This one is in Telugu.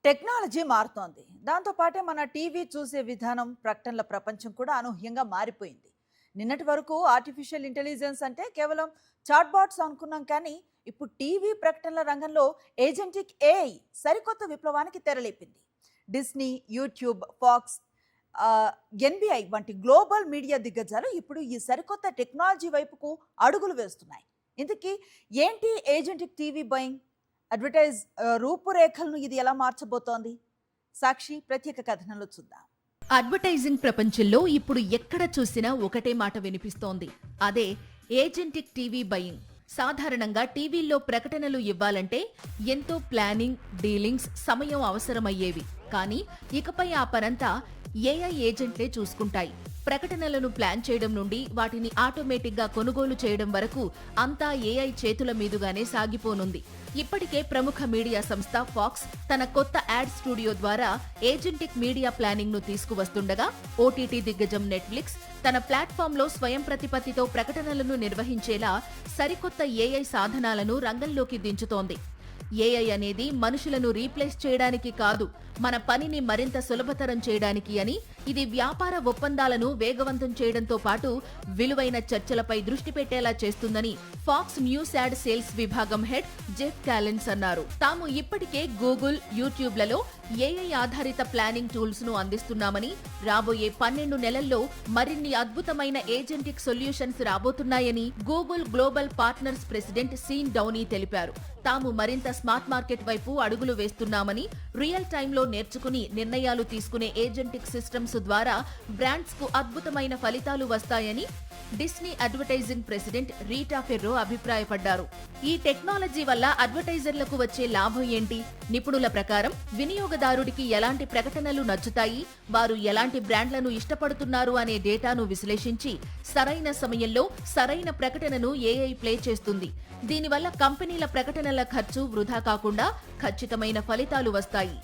టెక్నాలజీ మారుతోంది. దాంతో పాటే మన టీవీ చూసే విధానం, ప్రకటనల ప్రపంచం కూడా అనూహ్యంగా మారిపోయింది. నిన్నటి వరకు ఆర్టిఫిషియల్ ఇంటెలిజెన్స్ అంటే కేవలం చాట్‌బాట్స్ అనుకున్నాం కానీ, ఇప్పుడు టీవీ ప్రకటనల రంగంలో ఏజెంటిక్ ఏఐ సరికొత్త విప్లవానికి తెరలేపింది. డిస్నీ, యూట్యూబ్, ఫాక్స్, ఎన్‌బీఐ వంటి గ్లోబల్ మీడియా దిగ్గజాలు ఇప్పుడు ఈ సరికొత్త టెక్నాలజీ వైపుకు అడుగులు వేస్తున్నాయి. ఇంతకీ ఏంటి ఏజెంటిక్ టీవీ బయింగ్? అడ్వర్టైజ్ రూపురేఖలను ఇది ఎలా మార్చబోతోంది? సాక్షి ప్రత్యేక కథనంలో చూద్దాం. అడ్వర్టైజింగ్ ప్రపంచంలో ఇప్పుడు ఎక్కడ చూసినా ఒకటే మాట వినిపిస్తోంది. అదే ఏజెంటిక్ టీవీ బయింగ్. సాధారణంగా టీవీల్లో ప్రకటనలు ఇవ్వాలంటే ఎంతో ప్లానింగ్, డీలింగ్స్, సమయం అవసరమయ్యేవి. కానీ ఇకపై ఆ పనంతా ఏఐ ఏజెంట్లే చూసుకుంటాయి. ప్రకటనలను ప్లాన్ చేయడం నుండి వాటిని ఆటోమేటిక్గా కొనుగోలు చేయడం వరకు అంతా ఏఐ చేతుల మీదుగానే సాగిపోనుంది. ఇప్పటికే ప్రముఖ మీడియా సంస్థ ఫాక్స్ తన కొత్త యాడ్ స్టూడియో ద్వారా ఏజెంటిక్ మీడియా ప్లానింగ్ ను తీసుకువస్తుండగా, ఓటీటీ దిగ్గజం నెట్ఫ్లిక్స్ తన ప్లాట్ఫామ్లో స్వయం ప్రతిపత్తితో ప్రకటనలను నిర్వహించేలా సరికొత్త ఏఐ సాధనాలను రంగంలోకి దించుతోంది. ఏఐ అనేది మనుషులను రీప్లేస్ చేయడానికి కాదు, మన పనిని మరింత సులభతరం చేయడానికి అని, ఇది వ్యాపార ఒప్పందాలను వేగవంతం చేయడంతో పాటు విలువైన చర్చలపై దృష్టి పెట్టేలా చేస్తుందని ఫాక్స్ న్యూస్ యాడ్ సేల్స్ విభాగం హెడ్ జెఫ్ కాలిన్స్ అన్నారు. తాము ఇప్పటికే గూగుల్, యూట్యూబ్లలో ఏఐ ఆధారిత ప్లానింగ్ టూల్స్ ను అందిస్తున్నామని, రాబోయే 12 నెలల్లో మరిన్ని అద్భుతమైన ఏజెంటిక్ సొల్యూషన్స్ రాబోతున్నాయని Google global partners president Sean Downey తెలిపారు. తాము మరింత స్మార్ట్ మార్కెట్ వైపు అడుగులు వేస్తున్నామని, రియల్ టైంలో నేర్చుకుని నిర్ణయాలు తీసుకునే ఏజెంటిక్ సిస్టమ్స్ ద్వారా బ్రాండ్స్ కు అద్భుతమైన ఫలితాలు వస్తాయని Disney advertising president Rita ferro అభిప్రాయపడ్డారు. ఈ టెక్నాలజీ వల్ల అడ్వర్టైజర్లకు వచ్చే లాభం ఏంటి? నిపుణుల ప్రకారం వినియోగదారుడికి ఎలాంటి ప్రకటనలు నచ్చుతాయి, వారు ఎలాంటి బ్రాండ్లను ఇష్టపడుతున్నారు అనే డేటాను విశ్లేషించి సరైన సమయంలో సరైన ప్రకటనను ఏఐ ప్లే చేస్తుంది. దీనివల్ల కంపెనీల ప్రకటనల ఖర్చు వృధా కాకుండా ఖచ్చితమైన ఫలితాలు వస్తాయి.